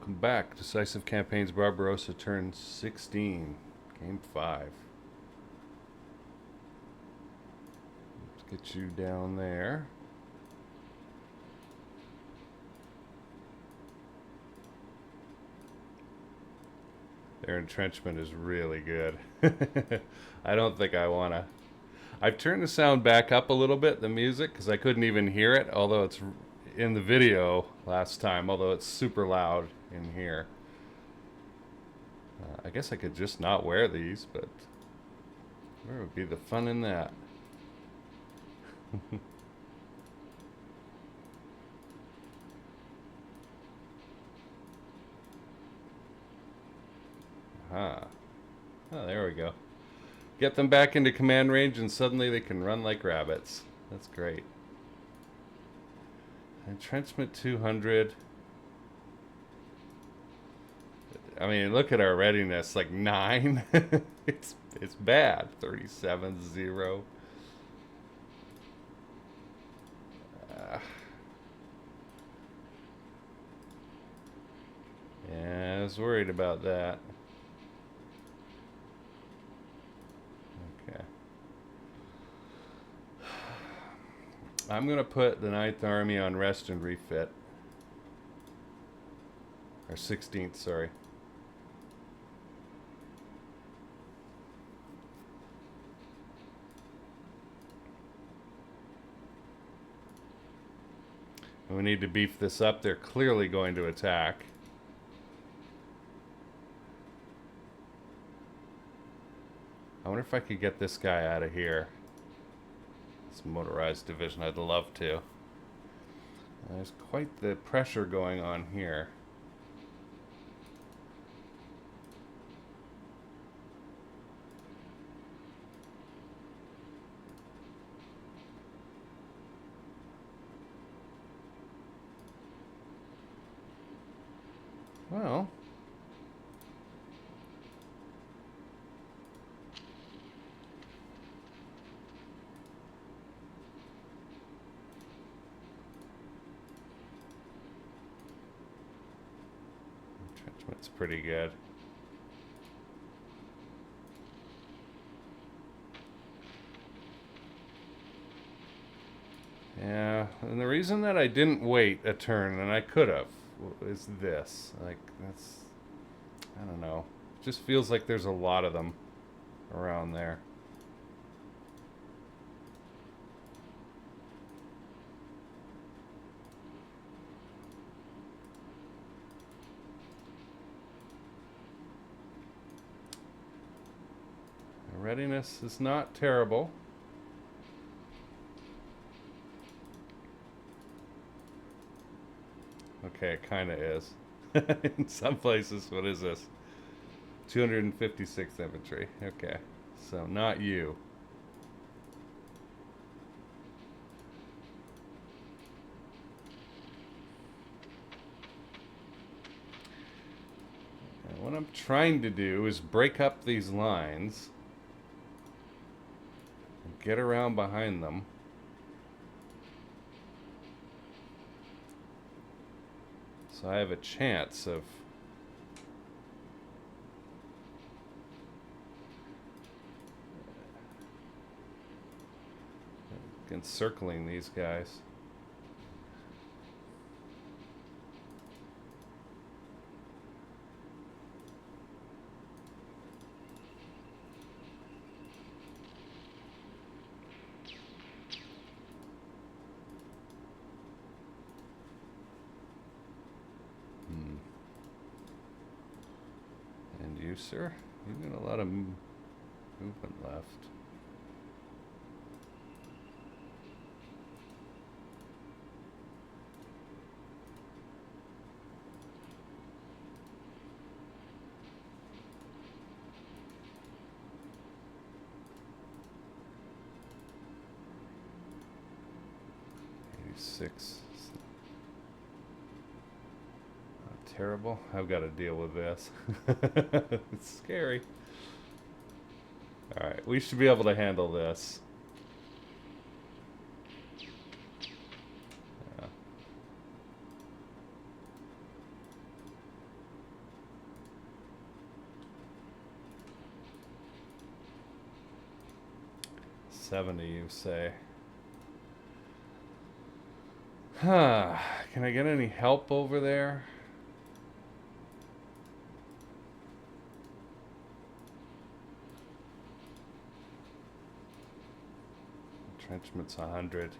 Welcome back. Decisive Campaigns Barbarossa turn 16. Game 5. Let's get you down there. Their entrenchment is really good. I don't think I want to... I've turned the sound back up a little bit, the music, because I couldn't even hear it, although it's in the video last time, although it's super loud in here. I guess I could just not wear these, but where would be the fun in that? Ah. Oh, there we go. Get them back into command range and suddenly they can run like rabbits. That's great. Entrenchment 200. I mean, look at our readiness, like 9. it's bad. 37, 0. Yeah, I was worried about that. Okay. I'm going to put the 9th Army on rest and refit. Or 16th, sorry. We need to beef this up. They're clearly going to attack. I wonder if I could get this guy out of here. This motorized division, I'd love to. There's quite the pressure going on here. Well, entrenchment's pretty good. Yeah, and the reason that I didn't wait a turn, and I could have, is this. Like, that's... I don't know. It just feels like there's a lot of them around there. The readiness is not terrible. Okay, it kind of is. In some places, what is this? 256 infantry. Okay, so not you. And what I'm trying to do is break up these lines and get around behind them. So I have a chance of encircling these guys. And you, sir? You've got a lot of movement left. Six. Not terrible. I've got to deal with this. It's scary. Alright, we should be able to handle this. Yeah. 70, you say? Huh. Can I get any help over there? Entrenchment's 100.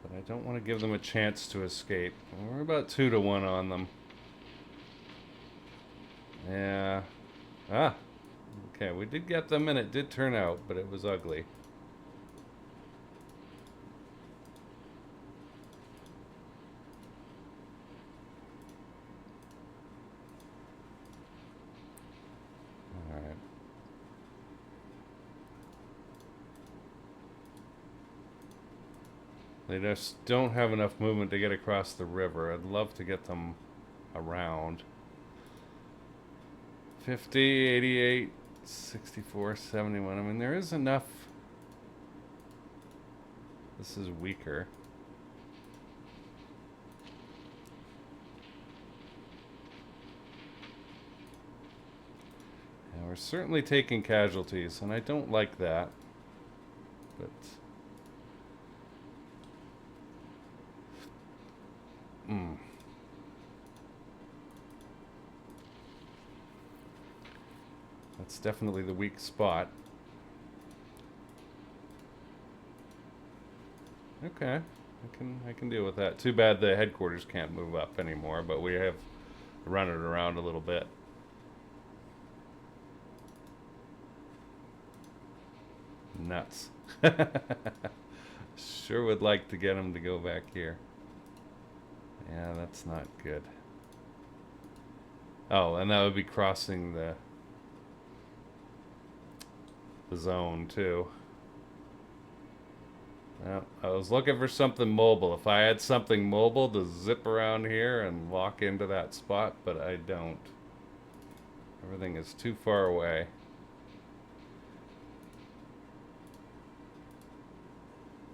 But I don't want to give them a chance to escape. We're about 2 to 1 on them. Yeah. Ah. Okay, we did get them and it did turn out, but it was ugly. Alright. They just don't have enough movement to get across the river. I'd love to get them around. 50, 88, 64, 71. I mean, there is enough. This is weaker. And we're certainly taking casualties, and I don't like that. But... That's definitely the weak spot. Okay, I can deal with that. Too bad the headquarters can't move up anymore, but we have run it around a little bit. Nuts. Sure would like to get him to go back here. Yeah, that's not good. Oh, and that would be crossing the zone too. Well, I was looking for something mobile. If I had something mobile to zip around here and walk into that spot, but I don't. Everything is too far away.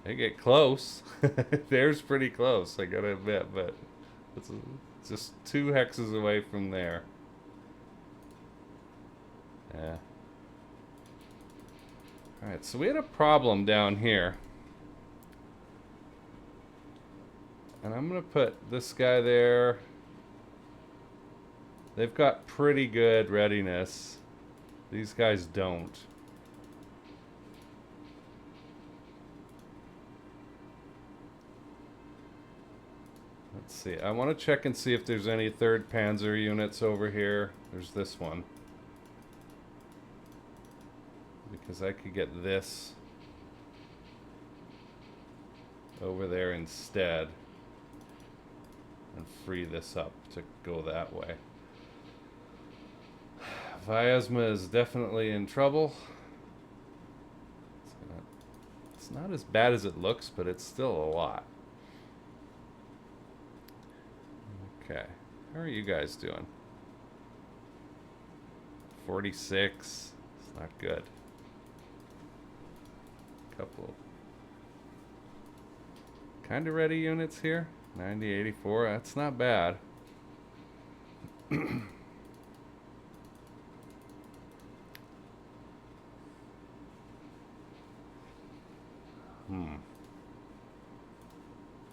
They get close. There's pretty close, I gotta admit, but it's just 2 hexes away from there. Yeah. Alright, so we had a problem down here. And I'm gonna put this guy there. They've got pretty good readiness. These guys don't. Let's see. I want to check and see if there's any 3rd Panzer units over here. There's this one. Because I could get this over there instead and free this up to go that way. Vyazma is definitely in trouble. It's not as bad as it looks, but it's still a lot. Okay, how are you guys doing? 46. It's not good. Couple kind of ready units here. 90, 84. That's not bad.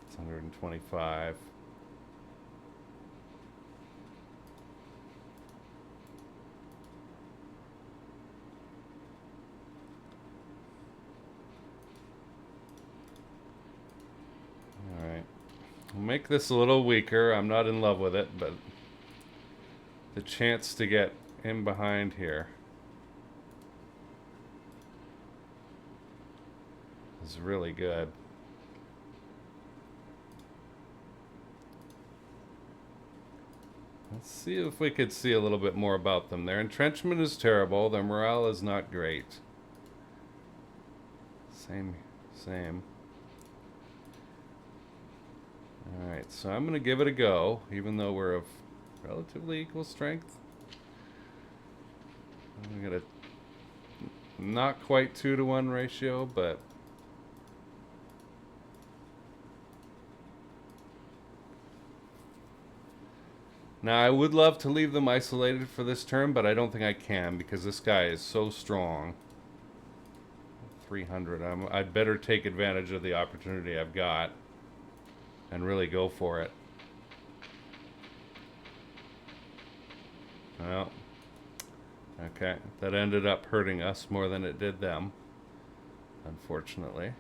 It's 125. Alright. We'll make this a little weaker. I'm not in love with it, but the chance to get in behind here is really good. Let's see if we could see a little bit more about them. Their entrenchment is terrible. Their morale is not great. Same. Alright, so I'm going to give it a go, even though we're of relatively equal strength. We got a not quite 2 to 1 ratio, but now I would love to leave them isolated for this turn, but I don't think I can because this guy is so strong. 300. I'd better take advantage of the opportunity I've got and really go for it. Well, okay, that ended up hurting us more than it did them, unfortunately.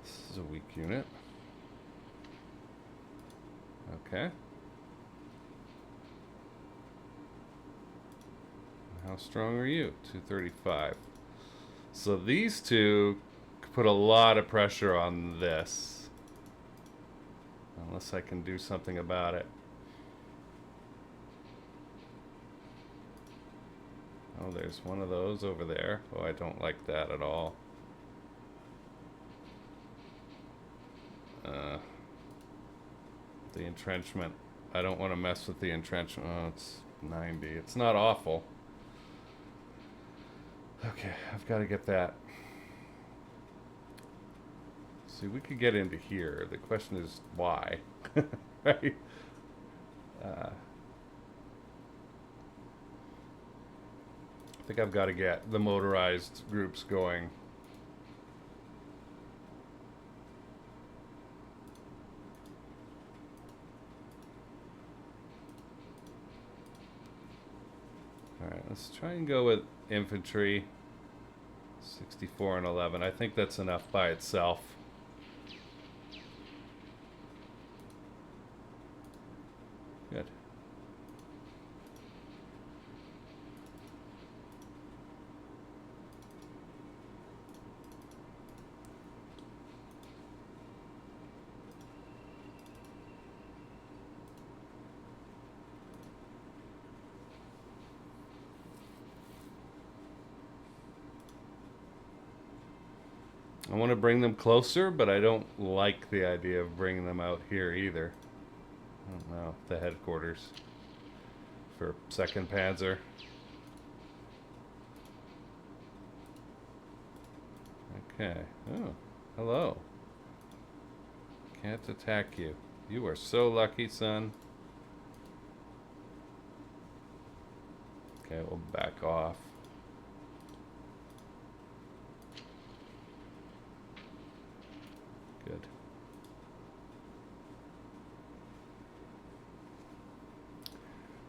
This is a weak unit. Okay. How strong are you? 235. So these two put a lot of pressure on this. Unless I can do something about it. Oh, there's one of those over there. Oh, I don't like that at all. The entrenchment. I don't want to mess with the entrenchment. Oh, it's 90. It's not awful. Okay, I've got to get that. See, we could get into here. The question is why, right? I think I've got to get the motorized groups going. Alright, let's try and go with infantry. 64 and 11. I think that's enough by itself. Good. I want to bring them closer, but I don't like the idea of bringing them out here either. I don't know, the headquarters for 2nd Panzer. Okay. Oh, hello. Can't attack you. You are so lucky, son. Okay, we'll back off. Good.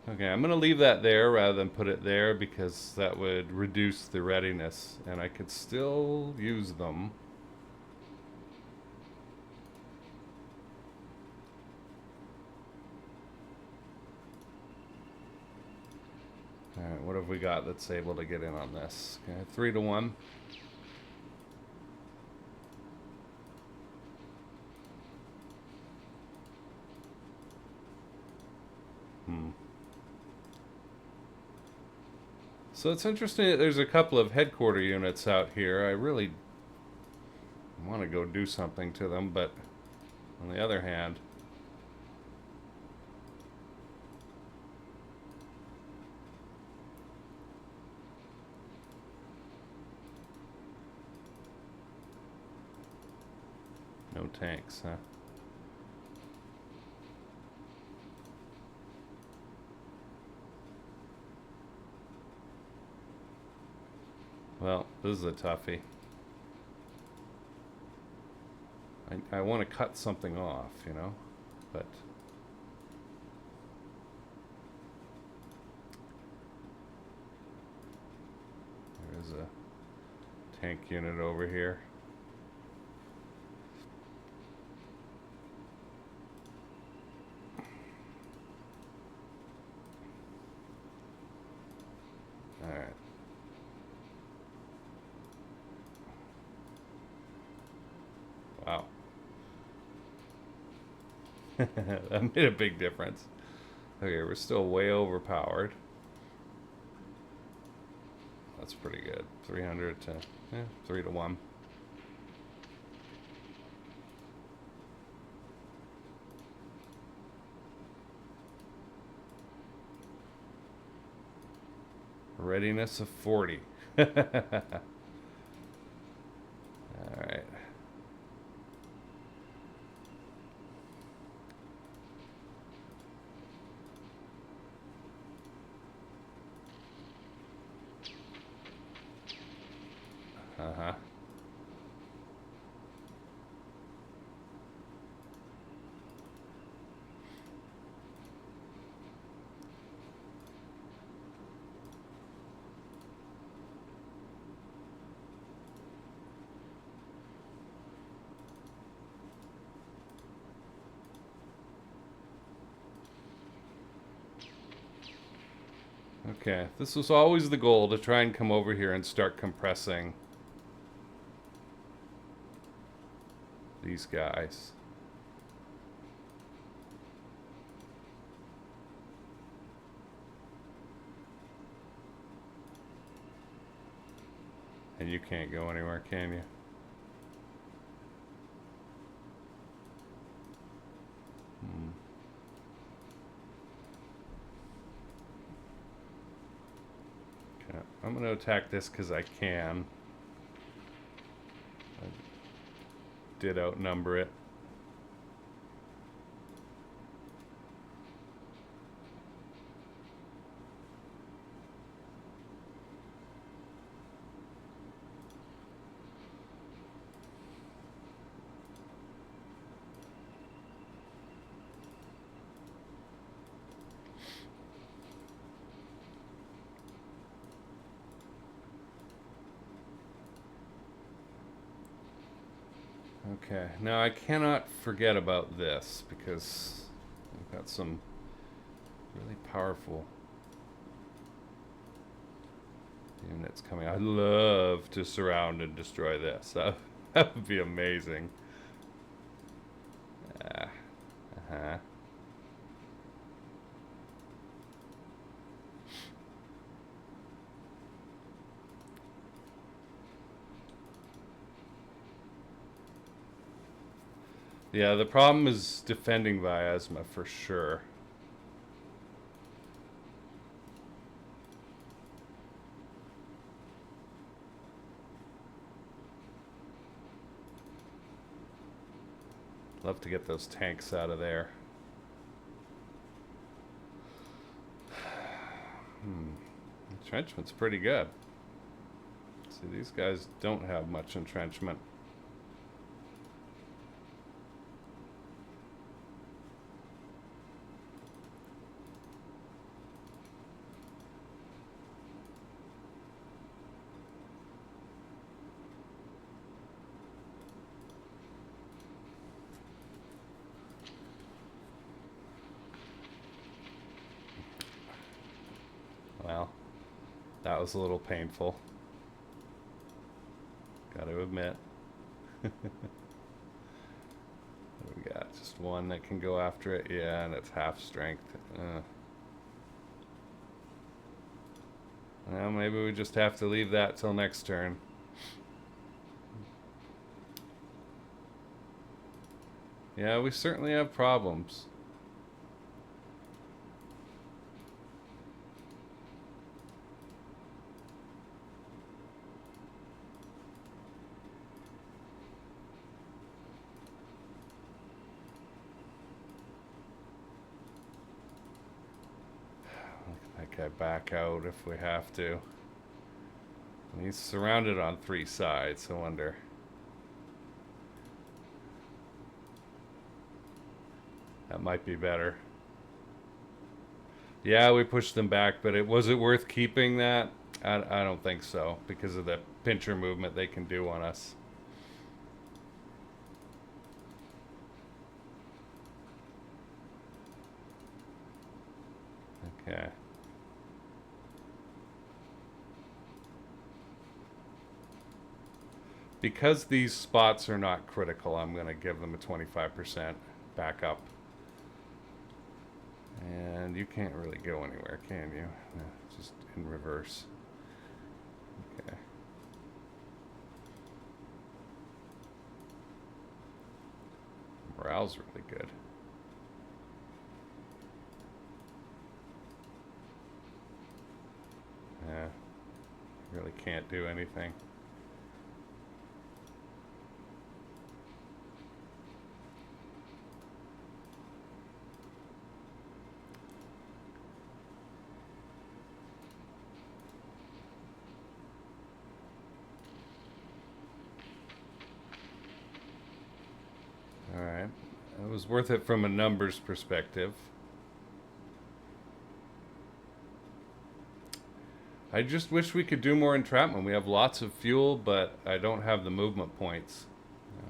Okay, I'm going to leave that there rather than put it there because that would reduce the readiness and I could still use them. Alright, what have we got that's able to get in on this? Okay, 3 to 1. So it's interesting that there's a couple of headquarter units out here. I really want to go do something to them, but on the other hand, no tanks, huh? Well, this is a toughie. I want to cut something off, you know, but there's a tank unit over here. All right. Wow. That made a big difference. Okay, we're still way overpowered. That's pretty good. 300 to 3 to 1. Readiness of 40. All right. Okay, this was always the goal, to try and come over here and start compressing these guys. And you can't go anywhere, can you? Okay, I'm going to attack this because I can. I did outnumber it. Okay, now I cannot forget about this because we've got some really powerful units coming. I'd love to surround and destroy this. That would be amazing. Uh-huh. Yeah, the problem is defending Vyazma for sure. Love to get those tanks out of there. Entrenchment's pretty good. See, these guys don't have much entrenchment. Well, that was a little painful. Gotta admit. What do we got? Just one that can go after it? Yeah, and it's half strength. Well, maybe we just have to leave that till next turn. Yeah, we certainly have problems. Okay, back out if we have to. And he's surrounded on 3 sides, I wonder. That might be better. Yeah, we pushed them back, but was it worth keeping that? I don't think so, because of the pincher movement they can do on us. Okay. Because these spots are not critical, I'm going to give them a 25% backup. And you can't really go anywhere, can you? No, just in reverse. Okay. Morale's really good. Yeah. Really can't do anything. Alright. It was worth it from a numbers perspective. I just wish we could do more entrapment. We have lots of fuel, but I don't have the movement points.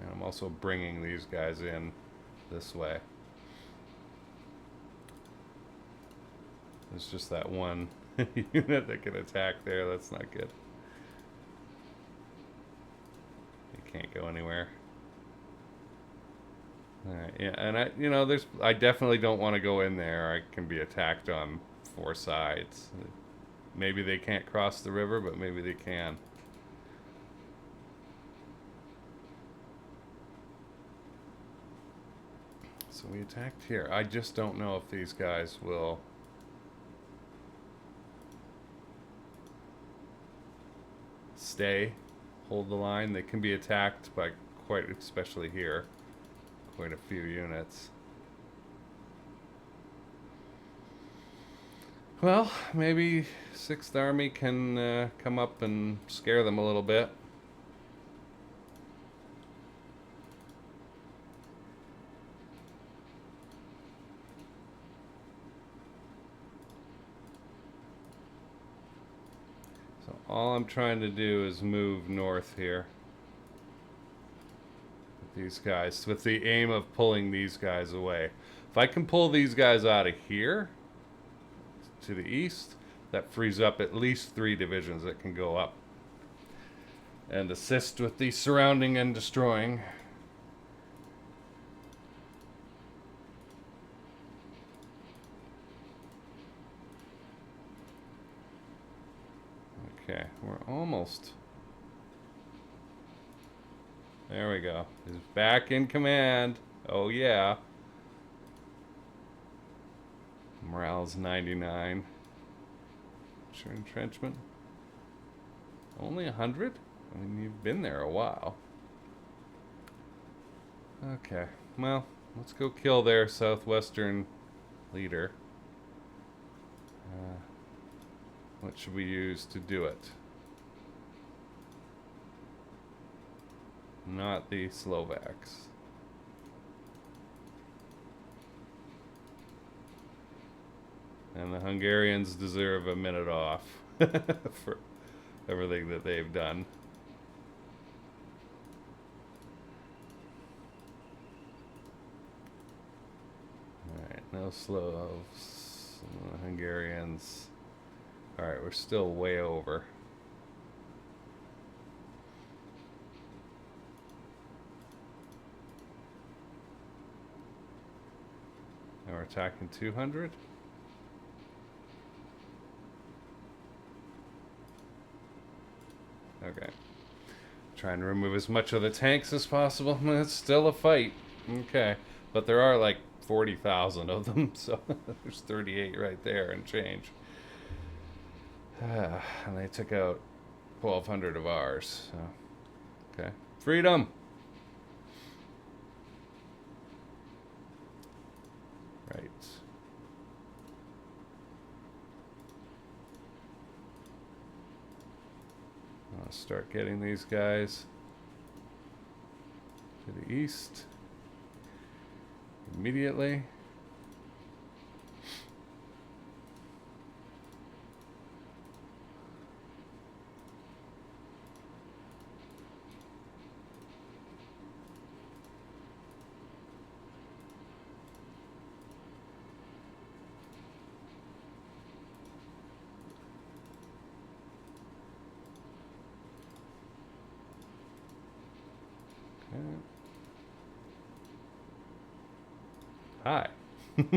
And I'm also bringing these guys in this way. It's just that one unit that can attack there. That's not good. You can't go anywhere. Alright, yeah, and I definitely don't want to go in there. I can be attacked on 4 sides. Maybe they can't cross the river, but maybe they can. So we attacked here. I just don't know if these guys will stay, hold the line. They can be attacked by quite, especially here, quite a few units. Well, maybe 6th Army can come up and scare them a little bit. So all I'm trying to do is move north here with these guys, with the aim of pulling these guys away. If I can pull these guys out of here to the east, that frees up at least 3 divisions that can go up and assist with the surrounding and destroying. Okay, we're almost. There we go. He's back in command. Oh yeah. Morale's 99. Sure, entrenchment. Only 100? I mean, you've been there a while. Okay, well, let's go kill their southwestern leader. What should we use to do it? Not the Slovaks. And the Hungarians deserve a minute off for everything that they've done. Alright, no Slavs. Hungarians. Alright, we're still way over. Now we're attacking 200. Okay. Trying to remove as much of the tanks as possible. It's still a fight. Okay. But there are like 40,000 of them, so there's 38 right there and change. And they took out 1,200 of ours. So. Okay. Freedom! Right. I'll start getting these guys to the east immediately. Hi. Alright,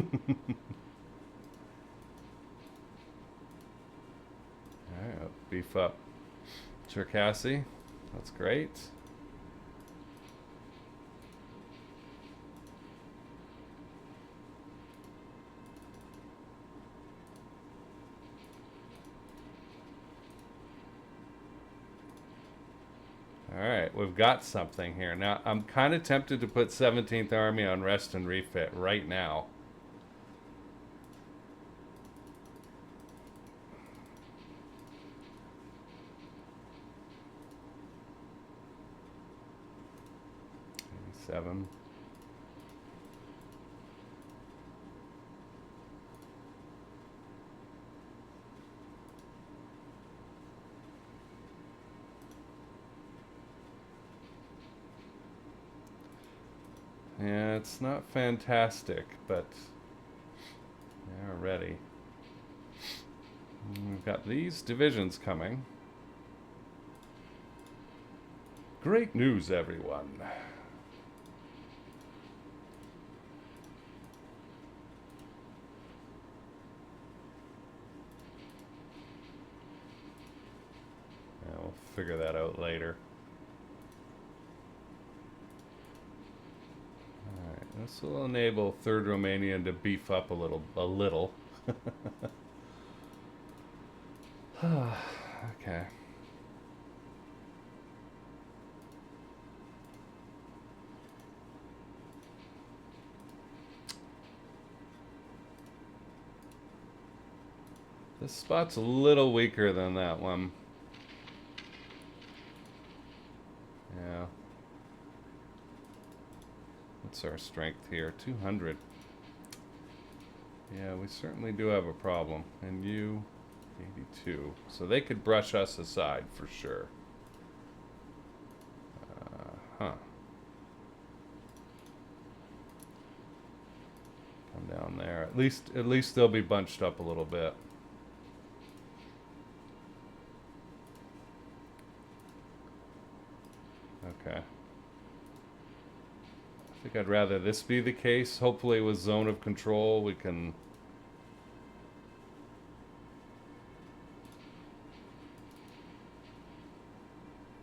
I'll beef up Cherkasy. That's great. Alright, we've got something here. Now, I'm kind of tempted to put 17th Army on rest and refit right now. Maybe 7. Yeah, it's not fantastic, but they're ready. And we've got these divisions coming. Great news, everyone. Yeah, we'll figure that out later. Alright, this will enable 3rd Romanian to beef up a little. Okay. This spot's a little weaker than that one. Yeah. What's our strength here? 200. Yeah, we certainly do have a problem. And you, 82. So they could brush us aside for sure. Huh. Come down there. At least they'll be bunched up a little bit. Okay. I think I'd rather this be the case. Hopefully with zone of control we can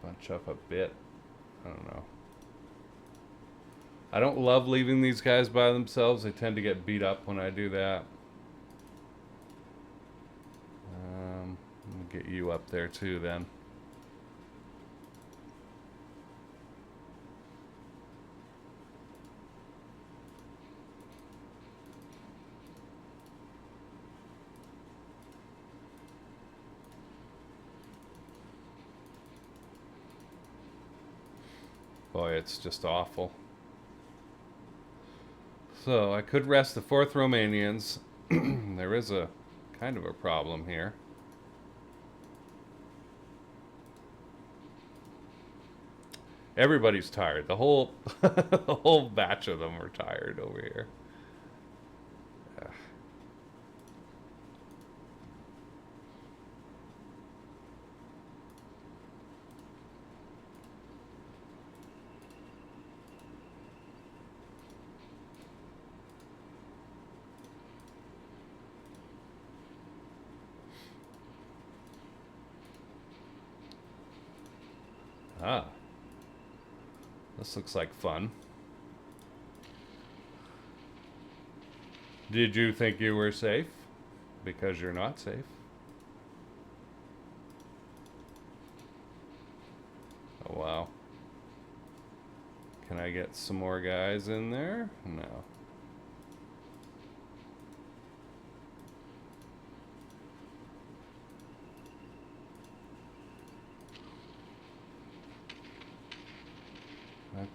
bunch up a bit. I don't know. I don't love leaving these guys by themselves. They tend to get beat up when I do that. I'll get you up there too then. Boy, it's just awful. So I could rest the 4th Romanians. There is a kind of a problem here. Everybody's tired. The whole the whole batch of them are tired over here. Ah. This looks like fun. Did you think you were safe? Because you're not safe. Oh, wow. Can I get some more guys in there? No.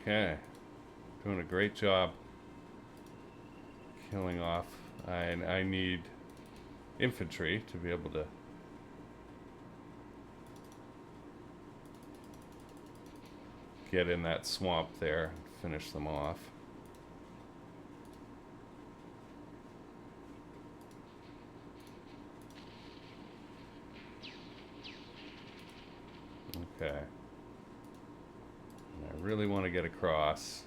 Okay. Doing a great job killing off. I need infantry to be able to get in that swamp there and finish them off. Okay. I really want to get across,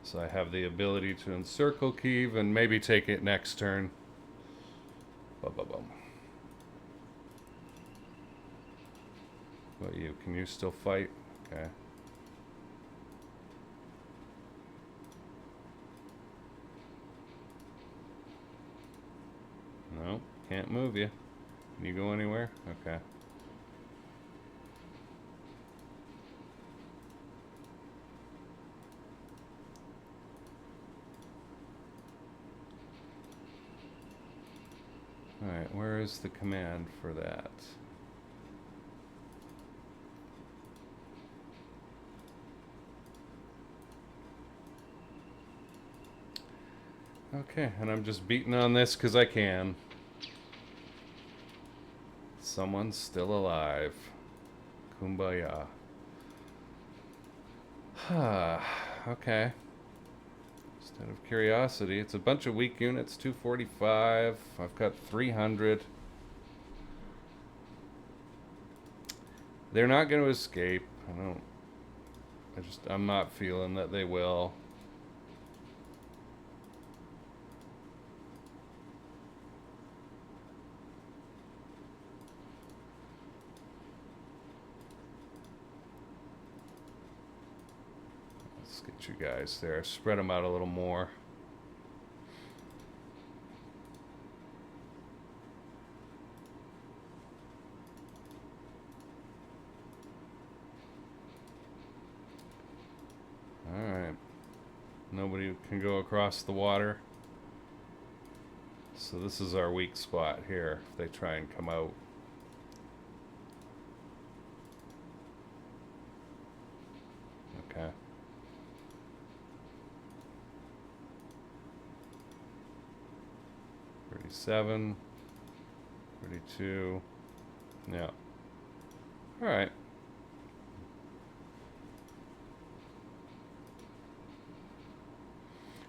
so I have the ability to encircle Kiev and maybe take it next turn. Bum, bum, bum. What about you? Can you still fight? Okay. No, can't move you. Can you go anywhere? Okay. Alright, where is the command for that? Okay, and I'm just beating on this because I can. Someone's still alive. Kumbaya. Okay. Just out of curiosity, it's a bunch of weak units, 245. I've got 300. They're not going to escape. I'm not feeling that they will. Let's get you guys there. Spread them out a little more. Alright. Nobody can go across the water. So this is our weak spot here if they try and come out. Okay. $37, $32. Yeah. All right.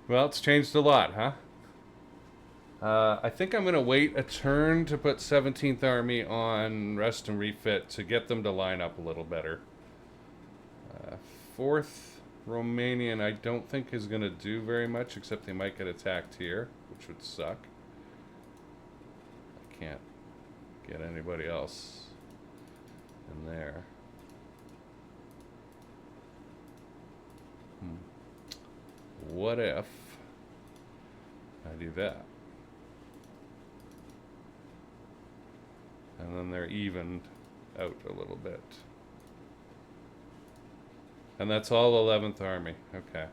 Well, it's changed a lot, huh? I think I'm going to wait a turn to put 17th Army on rest and refit to get them to line up a little better. 4th Romanian I don't think is going to do very much, except they might get attacked here, which would suck. I can't get anybody else in there. What if I do that? And then they're evened out a little bit. And that's all 11th Army. Okay.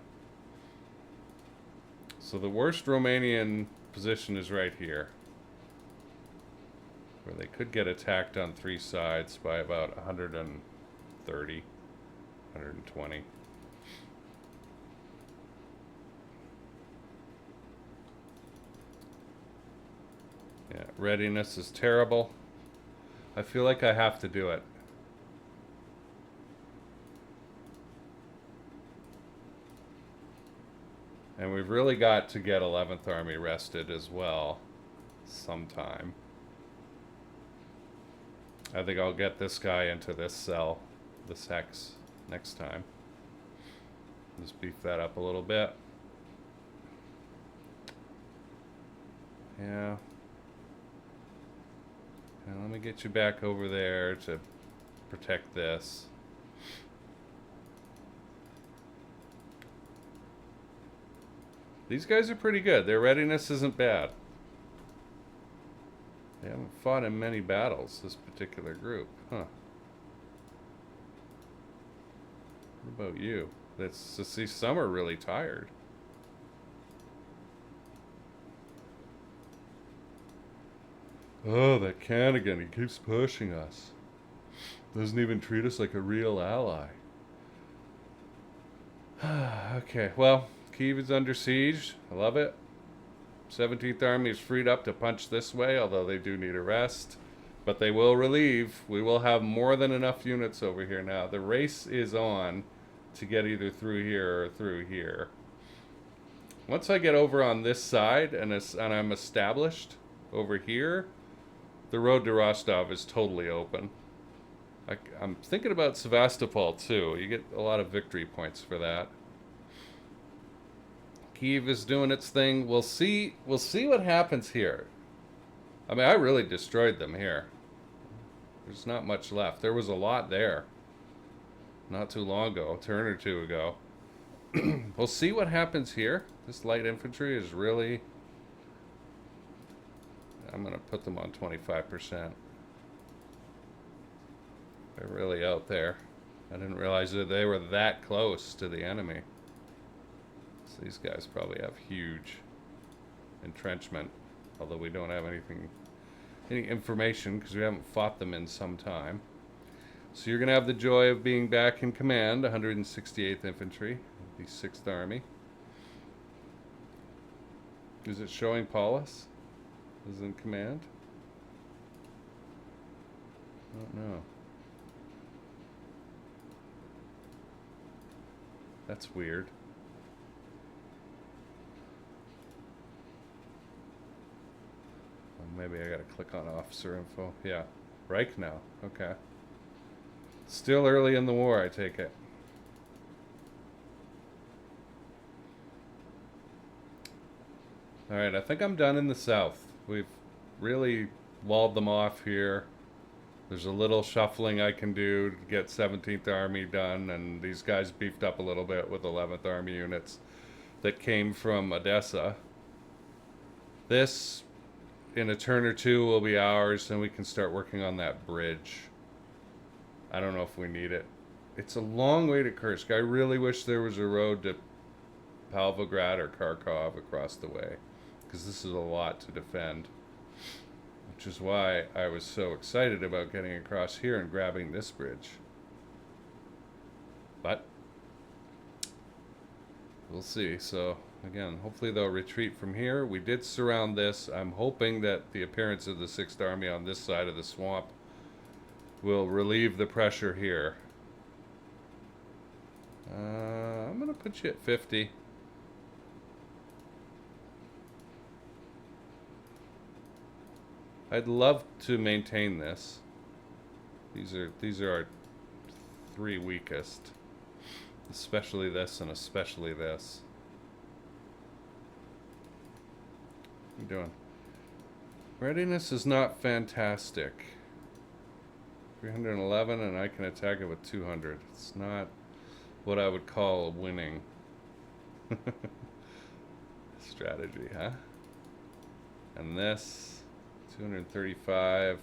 So the worst Romanian position is right here, where they could get attacked on 3 sides by about 130, 120. Yeah, readiness is terrible. I feel like I have to do it. And we've really got to get 11th Army rested as well sometime. I think I'll get this guy into this cell, this hex, next time. Just beef that up a little bit. Yeah. And let me get you back over there to protect this. These guys are pretty good. Their readiness isn't bad. They haven't fought in many battles, this particular group. Huh. What about you? That's to see some are really tired. Oh, that Kanigan, he keeps pushing us. Doesn't even treat us like a real ally. Okay, well, Kiev is under siege. I love it. 17th Army is freed up to punch this way, although they do need a rest. But they will relieve. We will have more than enough units over here now. The race is on to get either through here or through here. Once I get over on this side and I'm established over here, the road to Rostov is totally open. I'm thinking about Sevastopol too. You get a lot of victory points for that. Kiev is doing its thing. We'll see what happens here. I mean, I really destroyed them here. There's not much left. There was a lot there not too long ago, a turn or two ago. We'll see what happens here. This light infantry is really... I'm going to put them on 25%. They're really out there. I didn't realize that they were that close to the enemy. So these guys probably have huge entrenchment, although we don't have any information because we haven't fought them in some time. So you're going to have the joy of being back in command, 168th Infantry, the 6th Army. Is it showing Paulus is in command? I don't know. That's weird. Well, maybe I gotta click on officer info. Yeah, Reich now. Okay. Still early in the war, I take it. Alright, I think I'm done in the south. We've really walled them off here. There's a little shuffling I can do to get 17th Army done, and these guys beefed up a little bit with 11th Army units that came from Odessa. This, in a turn or two, will be ours, and we can start working on that bridge. I don't know if we need it. It's a long way to Kursk. I really wish there was a road to Pavlograd or Kharkov across the way, because this is a lot to defend. Which is why I was so excited about getting across here and grabbing this bridge. But we'll see. So again, hopefully they'll retreat from here. We did surround this. I'm hoping that the appearance of the 6th Army on this side of the swamp will relieve the pressure here. I'm going to put you at 50. I'd love to maintain this. These are our 3 weakest. Especially this and especially this. What are you doing? Readiness is not fantastic. 311 and I can attack it with 200. It's not what I would call winning strategy, huh? And this 235.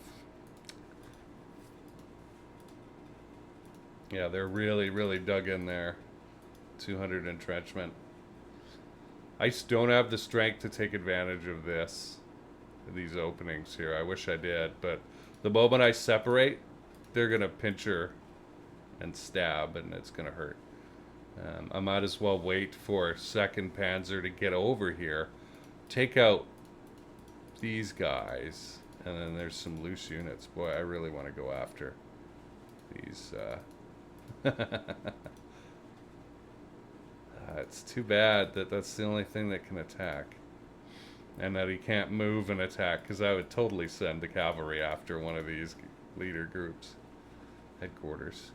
Yeah, they're really dug in there. 200 entrenchment. I just don't have the strength to take advantage of this, these openings here. I wish I did, but the moment I separate, they're gonna pinch her and stab, and it's gonna hurt. I might as well wait for 2nd Panzer to get over here, take out these guys, and then there's some loose units. Boy, I really want to go after these. It's too bad that that's the only thing that can attack, and that he can't move and attack, because I would totally send the cavalry after one of these leader groups. Headquarters.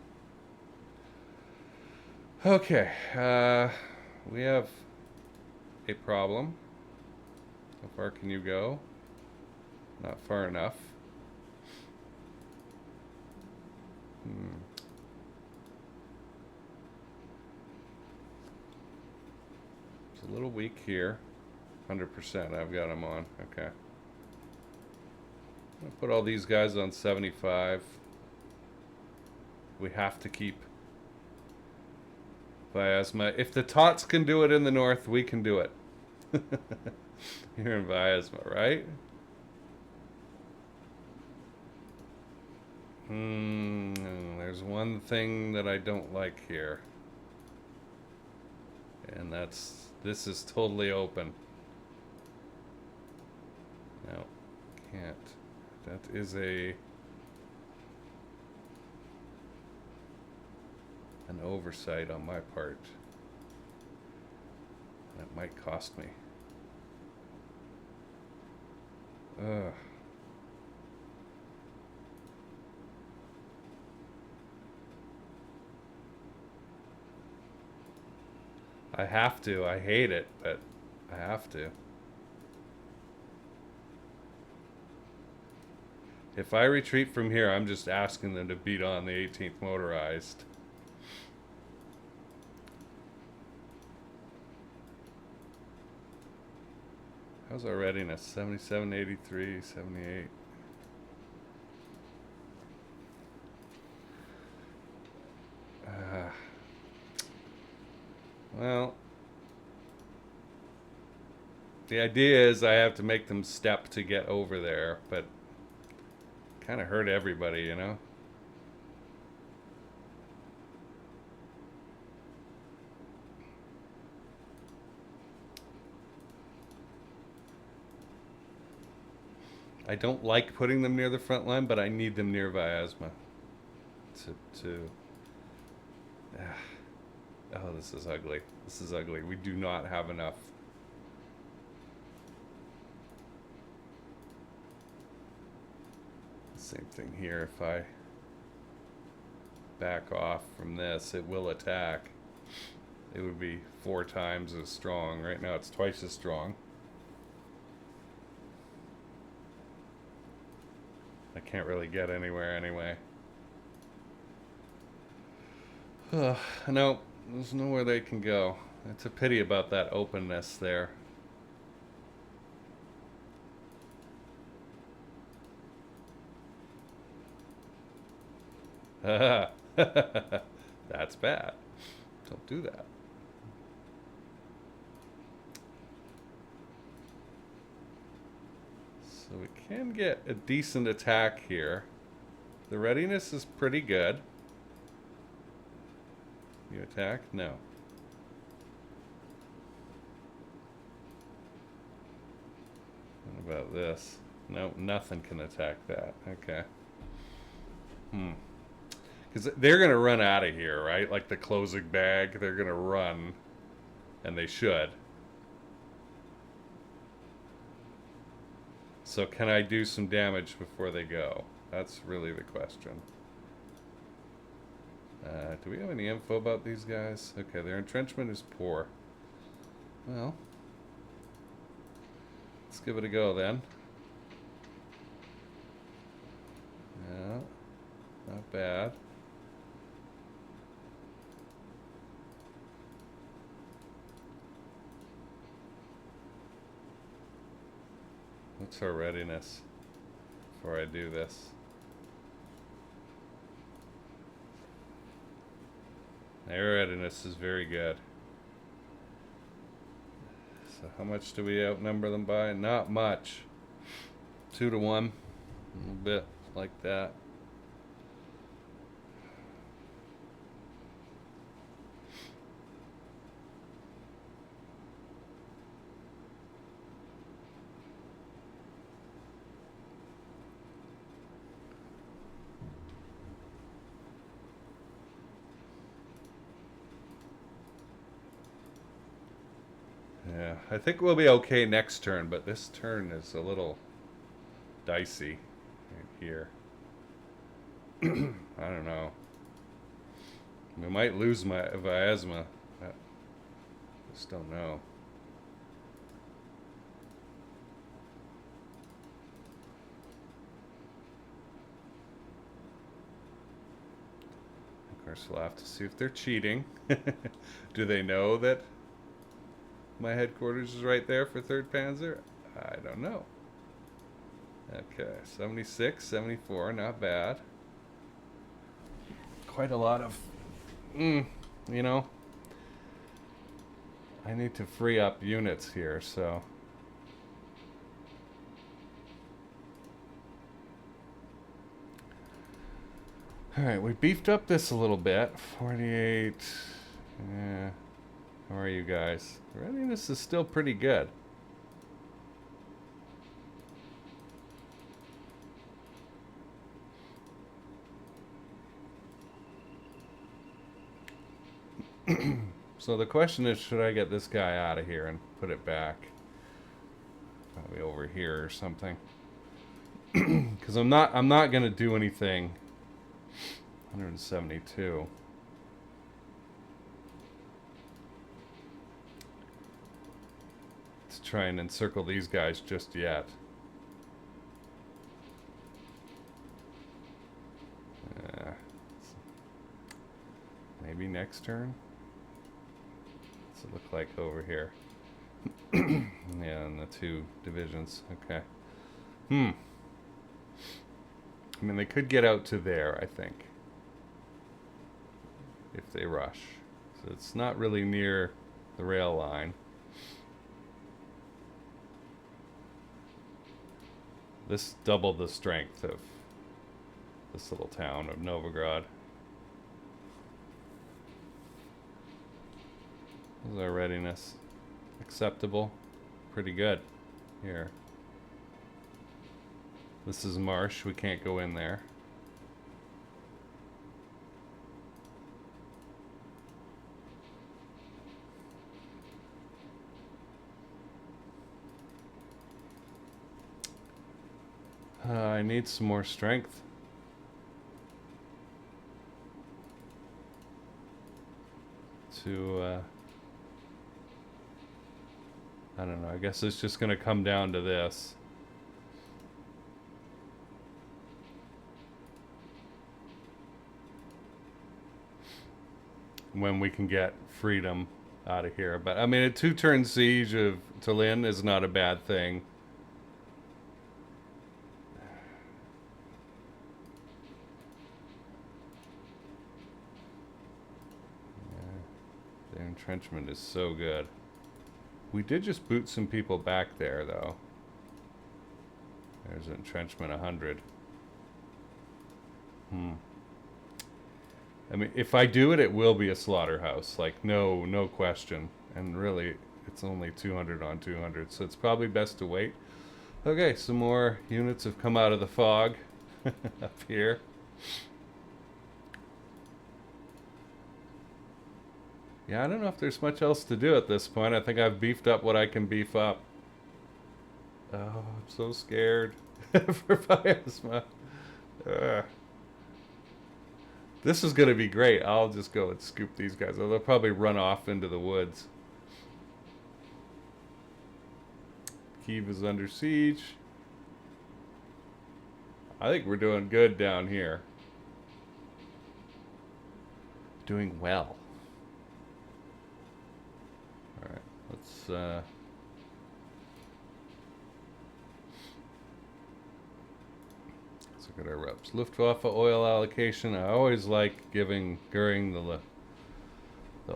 Okay, we have a problem. How far can you go? Not far enough. It's a little weak here. 100%, I've got them on. Okay. I'm gonna put all these guys on 75. We have to keep Vyazma. If the Tots can do it in the north, we can do it. Here in Vyazma, right? There's one thing that I don't like here. And this is totally open. No, can't. That is an oversight on my part. That might cost me. Ugh. I have to. I hate it, but I have to. If I retreat from here, I'm just asking them to beat on the 18th motorized. How's our readiness? 77, 83, 78. Well, the idea is I have to make them step to get over there, but kind of hurt everybody, you know? I don't like putting them near the front line, but I need them near Vyazma. Oh, this is ugly. This is ugly. We do not have enough. Same thing here. If I back off from this, it will attack. It would be 4 times as strong. Right now it's twice as strong. I can't really get anywhere anyway. No, there's nowhere they can go. It's a pity about that openness there. That's bad. Don't do that. So we can get a decent attack here. The readiness is pretty good. You attack? No. What about this? No, nothing can attack that. Okay. Because they're going to run out of here, right? Like the closing bag, they're going to run. And they should. So can I do some damage before they go? That's really the question. Do we have any info about these guys? Okay, their entrenchment is poor. Well, let's give it a go then. Yeah, not bad. What's our readiness before I do this? Their readiness is very good. So how much do we outnumber them by? Not much. 2 to 1. A little bit like that. Yeah, I think we'll be okay next turn, but this turn is a little dicey right here. I don't know. We might lose my Vyazma. I just don't know. Of course, we'll have to see if they're cheating. Do they know that my headquarters is right there for 3rd Panzer? I don't know. Okay, 76, 74, not bad. Quite a lot of, you know, I need to free up units here, so. Alright, we beefed up this a little bit. 48, yeah. How are you guys? Readiness is still pretty good. So the question is, should I get this guy out of here and put it back? Probably over here or something. Because I'm not going to do anything. 172. Let's try and encircle these guys just yet. Maybe next turn? What's it look like over here? Yeah, and the 2 divisions. Okay. I mean, they could get out to there, I think. If they rush. So it's not really near the rail line. This doubled the strength of this little town of Novograd. How's our readiness? Acceptable. Pretty good. Here. This is marsh. We can't go in there. I need some more strength. to, I don't know, I guess it's just going to come down to this. When we can get freedom out of here. But I mean, a 2-turn siege of Talinn is not a bad thing. Yeah, their entrenchment is so good. We did just boot some people back there, though. There's entrenchment 100. I mean, if I do it, it will be a slaughterhouse. Like, no question. And really, it's only 200 on 200, so it's probably best to wait. Okay, some more units have come out of the fog up here. Yeah, I don't know if there's much else to do at this point. I think I've beefed up what I can beef up. Oh, I'm so scared for Vyazma. This is going to be great. I'll just go and scoop these guys. They'll probably run off into the woods. Kiev is under siege. I think we're doing good down here. Doing well. Alright, let's look at our reps. Luftwaffe oil allocation. I always like giving Goering the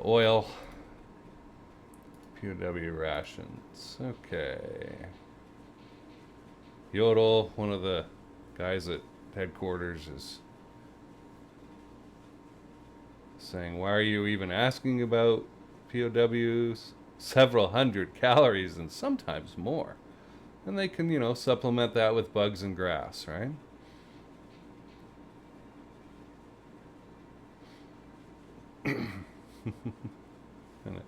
oil. POW rations. Okay. Yodel, one of the guys at headquarters, is saying, why are you even asking about POWs? Several hundred calories and sometimes more. And they can, you know, supplement that with bugs and grass, right? And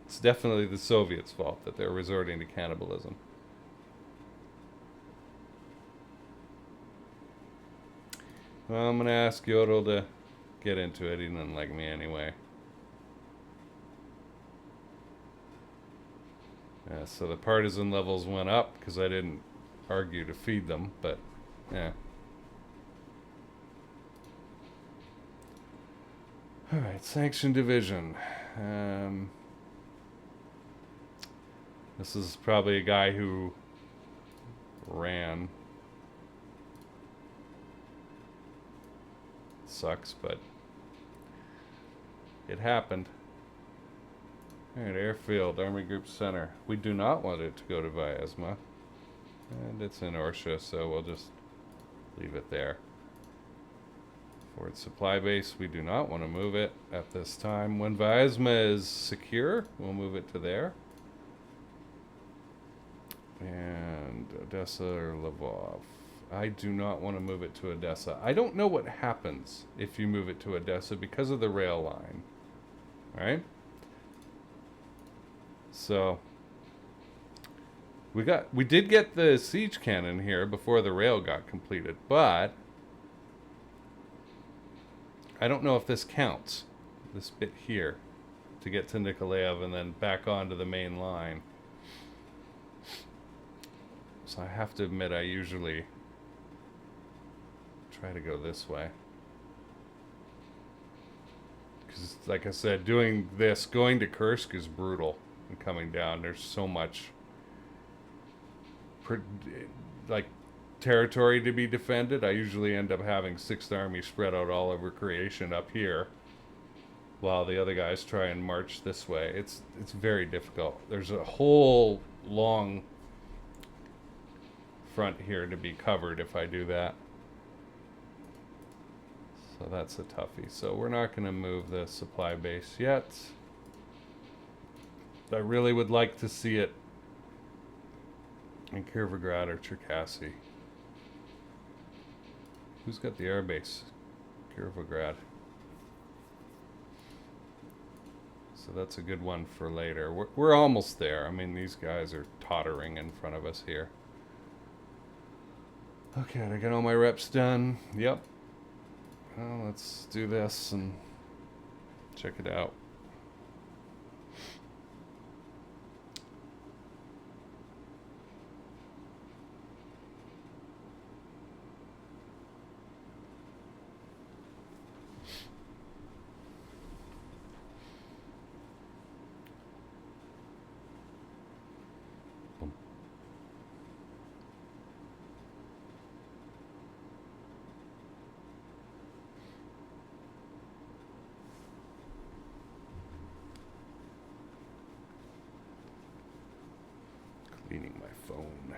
it's definitely the Soviets' fault that they're resorting to cannibalism. Well, I'm gonna ask Yodel to get into it. He doesn't like me anyway. Yeah, so the partisan levels went up because I didn't argue to feed them, but yeah. Alright, Sanction Division. This is probably a guy who ran. Sucks, but it happened. Alright, Airfield, Army Group Center. We do not want it to go to Vyazma. And it's in Orsha, so we'll just leave it there. Forward supply base, we do not want to move it at this time. When Vyazma is secure, we'll move it to there. And Odessa or Lvov. I do not want to move it to Odessa. I don't know what happens if you move it to Odessa because of the rail line. Alright? So we did get the siege cannon here before the rail got completed, but I don't know if this counts, this bit here, to get to Nikolaev and then back onto the main line. So I have to admit, I usually try to go this way. Because, like I said, doing this, going to Kursk is brutal. And coming down, there's so much, like, territory to be defended. I usually end up having 6th Army spread out all over creation up here, while the other guys try and march this way. It's very difficult. There's a whole long front here to be covered if I do that. So that's a toughie. So we're not going to move the supply base yet. I really would like to see it in Kirovograd or Cherkasy. Who's got the airbase? Kirovograd. So that's a good one for later. We're almost there. I mean, these guys are tottering in front of us here. Okay, I got all my reps done. Yep. Well, let's do this and check it out. Cleaning my phone.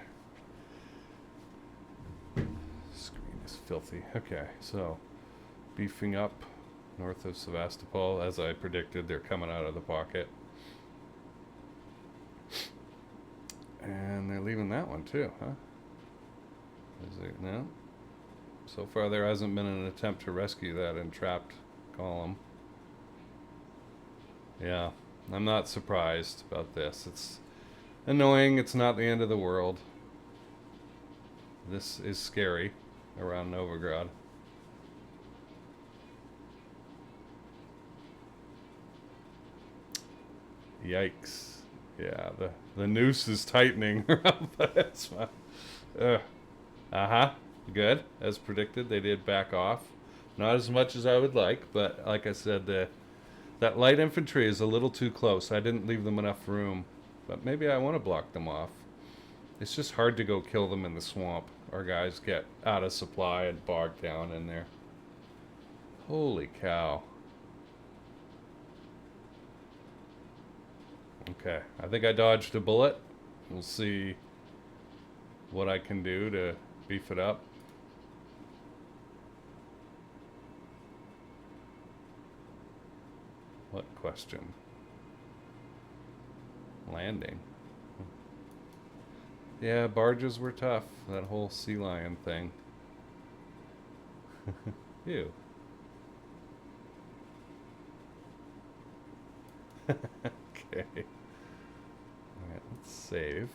Screen is filthy. Okay, so beefing up north of Sevastopol. As I predicted, they're coming out of the pocket. And they're leaving that one too, huh? Is it? No? So far there hasn't been an attempt to rescue that entrapped column. Yeah, I'm not surprised about this. It's annoying. It's not the end of the world. This is scary around Novigrad. Yikes. Yeah, the noose is tightening around Vyazma. Uh-huh. Good. As predicted, they did back off. Not as much as I would like, but like I said, that light infantry is a little too close. I didn't leave them enough room, but maybe I want to block them off. It's just hard to go kill them in the swamp. Our guys get out of supply and bogged down in there. Holy cow. Okay, I think I dodged a bullet. We'll see what I can do to beef it up. What question? Landing. Yeah, barges were tough. That whole sea lion thing. Ew. Okay. Alright, let's save.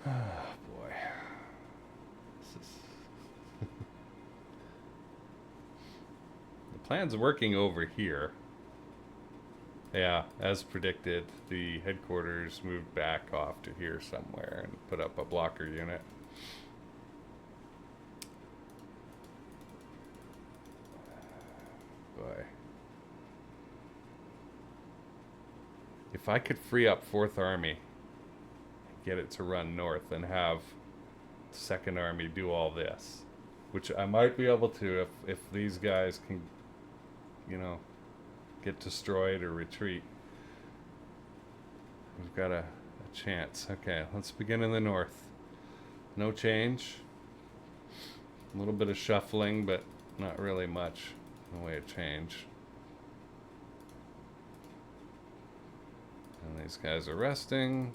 Oh boy. This is the plan's working over here. Yeah, as predicted, the headquarters moved back off to here somewhere and put up a blocker unit. Boy. If I could free up 4th Army, get it to run north and have 2nd Army do all this, which I might be able to if these guys can, you know, get destroyed or retreat. We've got a chance. Okay, let's begin in the north. No change. A little bit of shuffling, but not really much in the way of change. And these guys are resting.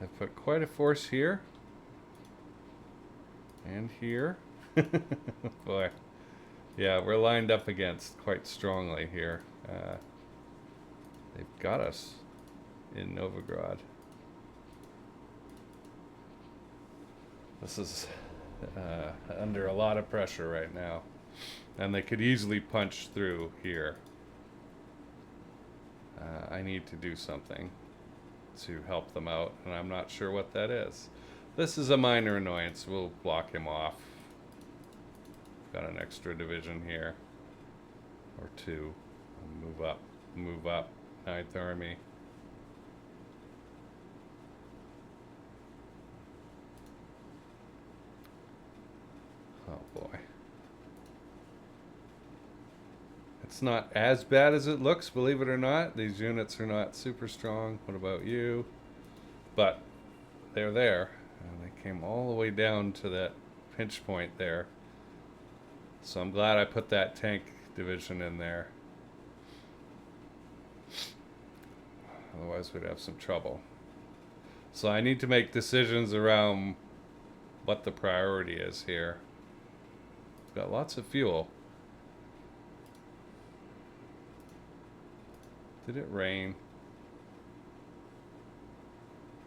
I've put quite a force here. And here. Boy. Yeah, we're lined up against quite strongly here. They've got us in Novigrad. This is under a lot of pressure right now. And they could easily punch through here. I need to do something to help them out, and I'm not sure what that is. This is a minor annoyance. We'll block him off. Got an extra division here. Or 2. Move up. Move up. 9th Army. Oh boy. It's not as bad as it looks, believe it or not. These units are not super strong. What about you? But they're there. And they came all the way down to that pinch point there. So I'm glad I put that tank division in there. Otherwise we'd have some trouble. So I need to make decisions around what the priority is here. We've got lots of fuel. Did it rain?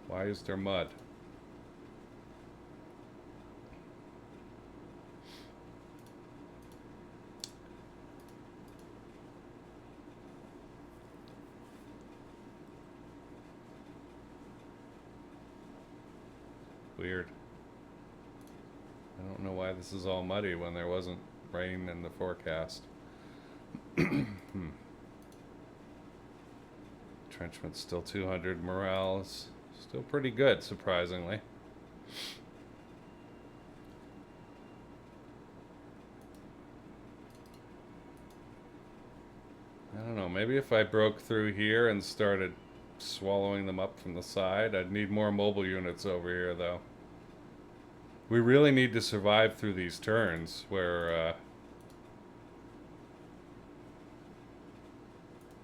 Why is there mud? Weird. I don't know why this is all muddy when there wasn't rain in the forecast. Entrenchment's still 200. Morale is Still pretty good, surprisingly. I don't know, maybe if I broke through here and started swallowing them up from the side. I'd need more mobile units over here, though. We really need to survive through these turns where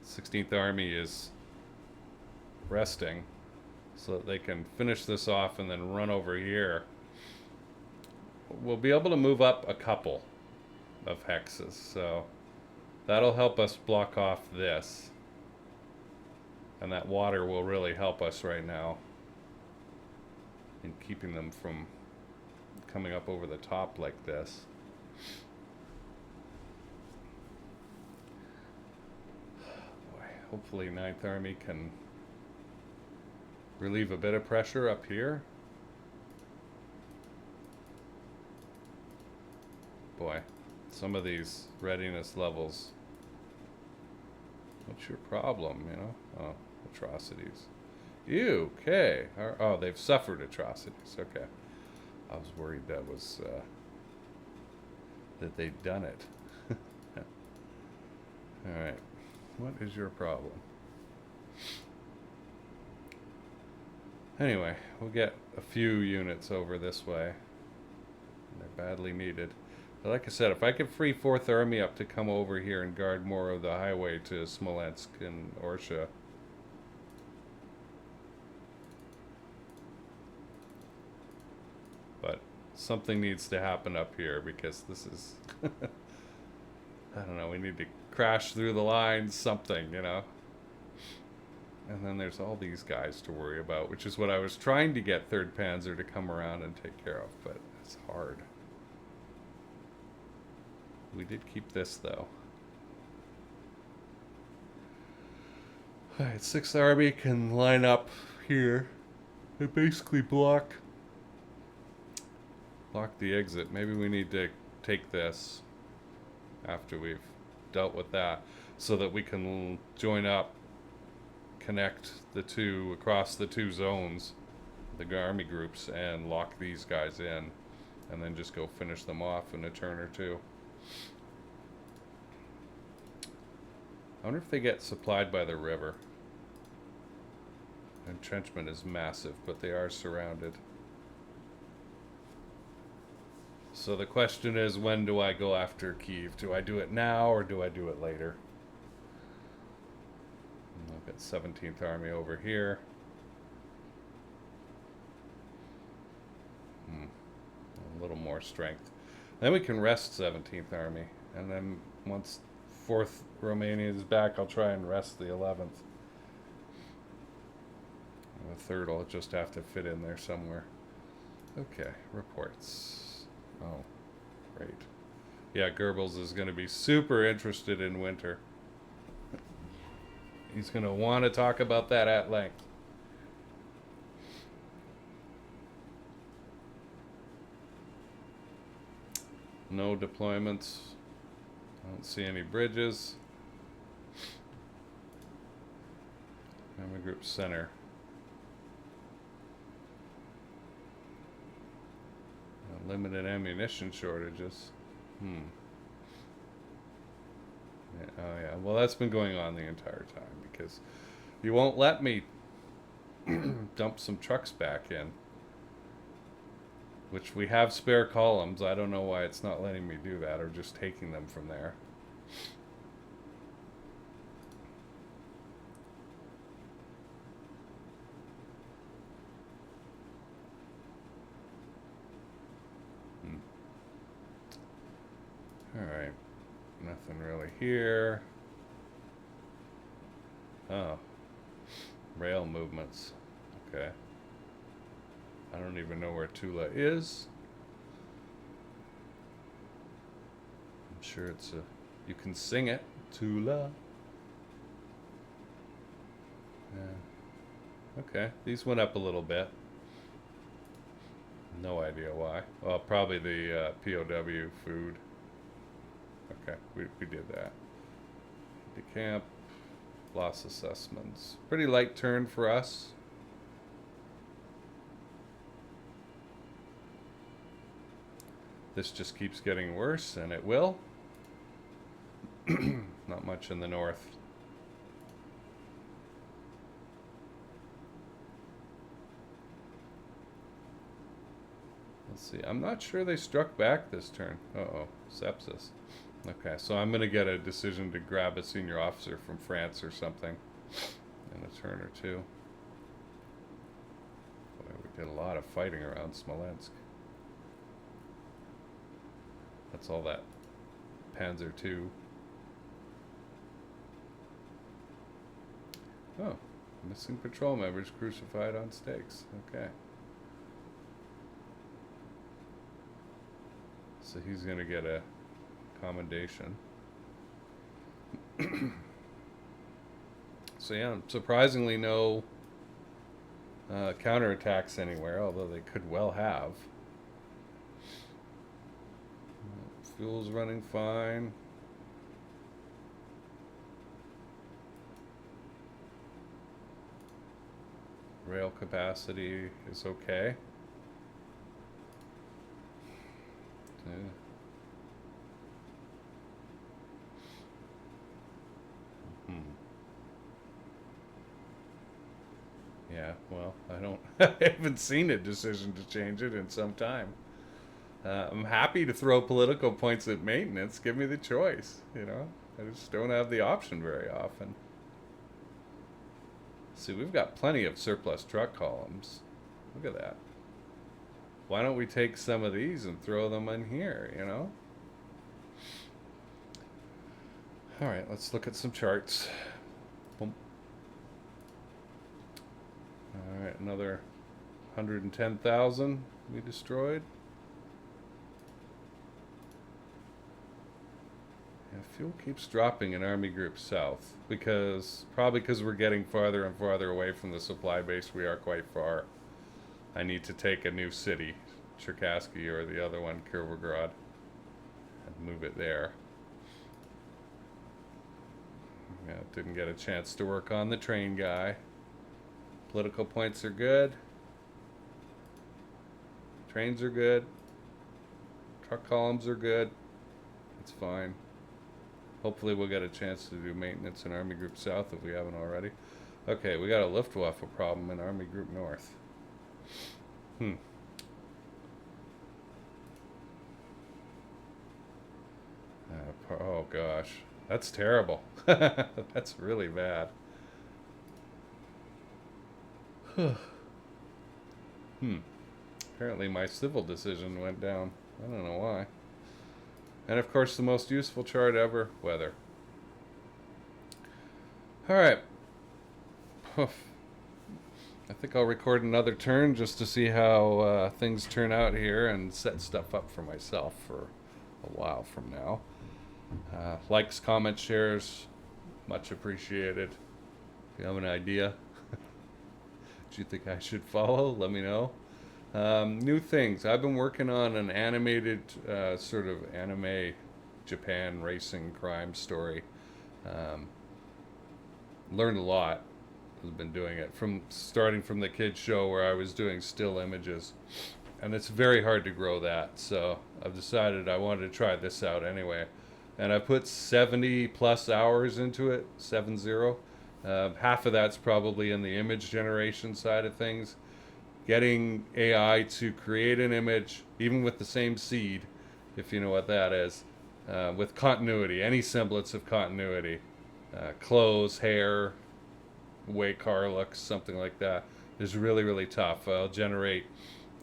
16th Army is resting so that they can finish this off and then run over here. We'll be able to move up a couple of hexes, so that'll help us block off this. And that water will really help us right now in keeping them from coming up over the top like this. Boy, hopefully 9th Army can relieve a bit of pressure up here. Boy, some of these readiness levels. What's your problem, you know? Oh, atrocities. Ew, okay. Oh, they've suffered atrocities. Okay. I was worried that was, that they'd done it. Alright. What is your problem? Anyway, we'll get a few units over this way. They're badly needed. But like I said, if I could free 4th Army up to come over here and guard more of the highway to Smolensk and Orsha. But something needs to happen up here because this is... I don't know, we need to crash through the lines, something, you know. And then there's all these guys to worry about, which is what I was trying to get 3rd Panzer to come around and take care of, but it's hard. We did keep this, though. Alright, 6th Army can line up here. They basically block the exit. Maybe we need to take this after we've dealt with that so that we can join up, connect the two, across the two zones, the army groups, and lock these guys in, and then just go finish them off in a turn or two. I wonder if they get supplied by the river. Entrenchment is massive, but they are surrounded. So the question is, when do I go after Kiev? Do I do it now or do I do it later? I've got 17th Army over here. A little more strength. Then we can rest 17th Army. And then once 4th Romania is back, I'll try and rest the 11th. And the 3rd will just have to fit in there somewhere. Okay, reports. Oh, great. Yeah, Goebbels is going to be super interested in winter. He's going to want to talk about that at length. No deployments. I don't see any bridges. Army Group Center. Limited ammunition shortages. Yeah, oh yeah, well that's been going on the entire time because you won't let me dump some trucks back in, which we have spare columns. I don't know why it's not letting me do that or just taking them from there. Alright, nothing really here. Oh, rail movements. Okay. I don't even know where Tula is. I'm sure it's a... You can sing it. Tula. Yeah. Okay, these went up a little bit. No idea why. Well, probably the POW food. Okay, we did that. Decamp, loss assessments. Pretty light turn for us. This just keeps getting worse, and it will. Not much in the north. Let's see. I'm not sure they struck back this turn. Uh-oh. Sepsis. Okay, so I'm going to get a decision to grab a senior officer from France or something in a turn or two. Boy, we did a lot of fighting around Smolensk. That's all that Panzer II. Oh, missing patrol members crucified on stakes. Okay. So he's going to get a commendation. So yeah, surprisingly no counterattacks anywhere, although they could well have. Fuel's running fine. Rail capacity is okay. Yeah. Yeah, well, I haven't seen a decision to change it in some time. I'm happy to throw political points at maintenance. Give me the choice, you know? I just don't have the option very often. See, we've got plenty of surplus truck columns. Look at that. Why don't we take some of these and throw them in here, you know? All right, let's look at some charts. Boom. All right, another 110,000 we destroyed. Yeah, fuel keeps dropping in Army Group South probably because we're getting farther and farther away from the supply base. We are quite far. I need to take a new city, Cherkasky, or the other one, Kirovograd, and move it there. Yeah, didn't get a chance to work on the train guy. Political points are good. Trains are good. Truck columns are good. It's fine. Hopefully we'll get a chance to do maintenance in Army Group South if we haven't already. Okay, we got a Luftwaffe problem in Army Group North. Oh gosh, that's terrible. That's really bad. Apparently my civil decision went down. I don't know why. And of course the most useful chart ever, weather. Alright. I think I'll record another turn just to see how things turn out here and set stuff up for myself for a while from now. Likes, comments, shares, much appreciated. If you have an idea that you think I should follow, let me know. New things. I've been working on an animated sort of anime Japan racing crime story. Learned a lot. I've been doing it starting from the kids show where I was doing still images, and it's very hard to grow that, so I've decided I wanted to try this out anyway, and I put 70 plus hours into it. 70. Half of that's probably in the image generation side of things, getting AI to create an image even with the same seed, if you know what that is, with continuity, any semblance of continuity, clothes, hair, way car looks, something like that, is really, really tough. I'll generate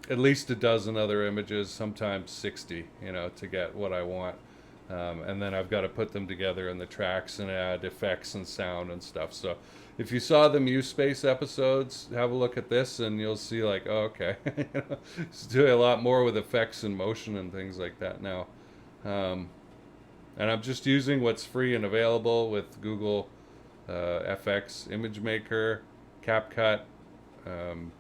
at least a dozen other images, sometimes 60, you know, to get what I want. And then I've got to put them together in the tracks and add effects and sound and stuff. So if you saw the MuseSpace episodes, have a look at this and you'll see like, oh, okay, it's doing a lot more with effects and motion and things like that now. And I'm just using what's free and available with Google FX Image Maker, CapCut,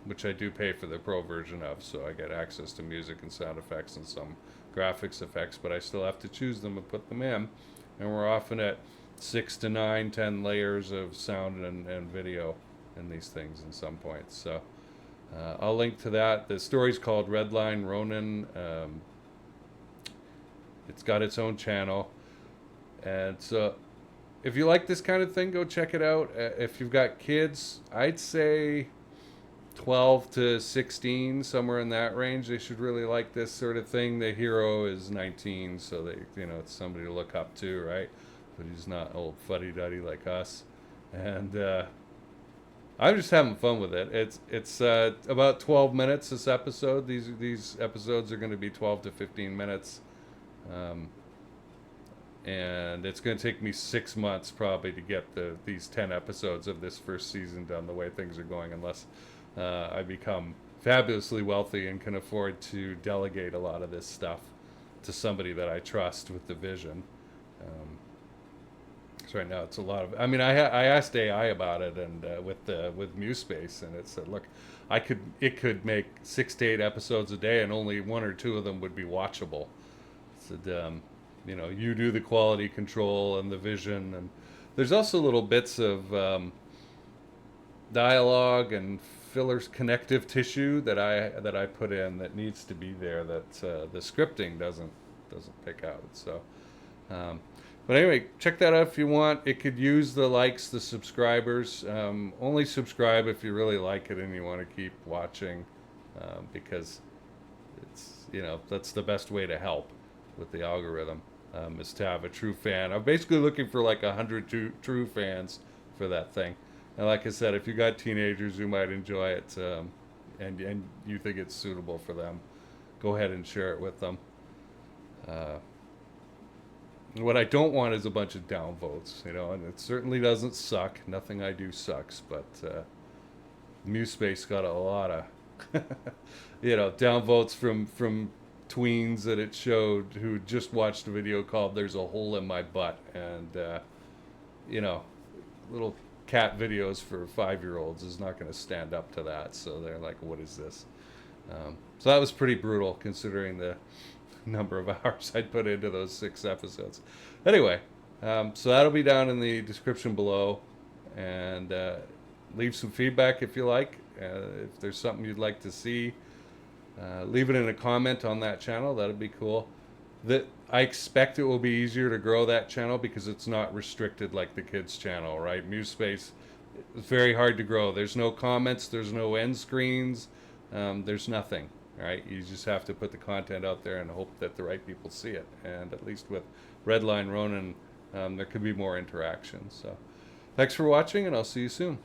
which I do pay for the pro version of, so I get access to music and sound effects and some graphics effects, but I still have to choose them and put them in, and we're often at 6 to 9, 10 layers of sound and video in these things in some points. So I'll link to that. The story's called Redline Ronin. It's got its own channel. And so if you like this kind of thing, go check it out. If you've got kids, I'd say 12 to 16, somewhere in that range. They should really like this sort of thing. The hero is 19, so it's somebody to look up to, right? But he's not old fuddy-duddy like us. And I'm just having fun with it. It's about 12 minutes this episode. These episodes are going to be 12 to 15 minutes. And it's going to take me 6 months probably to get these 10 episodes of this first season done the way things are going, unless I become fabulously wealthy and can afford to delegate a lot of this stuff to somebody that I trust with the vision. So right now it's a lot of. I mean, I asked AI about it, and with MuseSpace, and it said, look, it could make 6 to 8 episodes a day, and only 1 or 2 of them would be watchable. It said, you do the quality control and the vision, and there's also little bits of dialogue and fillers, connective tissue that I put in that needs to be there that the scripting doesn't pick out. So, but anyway, check that out if you want. It could use the likes, the subscribers. Only subscribe if you really like it and you want to keep watching, because it's that's the best way to help with the algorithm. Is to have a true fan. I'm basically looking for like 100 true fans for that thing. And like I said, if you got teenagers who might enjoy it, and you think it's suitable for them, go ahead and share it with them. What I don't want is a bunch of downvotes, and it certainly doesn't suck. Nothing I do sucks, but MuseSpace got a lot of downvotes from tweens that it showed who just watched a video called "There's a Hole in My Butt," and little cat videos for 5-year-olds is not going to stand up to that. So they're like, "What is this?" So that was pretty brutal considering the number of hours I'd put into those 6 episodes. Anyway, so that'll be down in the description below, and leave some feedback if you like. If there's something you'd like to see. Leave it in a comment on that channel. That'd be cool. I expect it will be easier to grow that channel because it's not restricted like the kids channel, right? MuseSpace is very hard to grow. There's no comments. There's no end screens. There's nothing, right? You just have to put the content out there and hope that the right people see it. And at least with Redline Ronin, there could be more interaction. So thanks for watching, and I'll see you soon.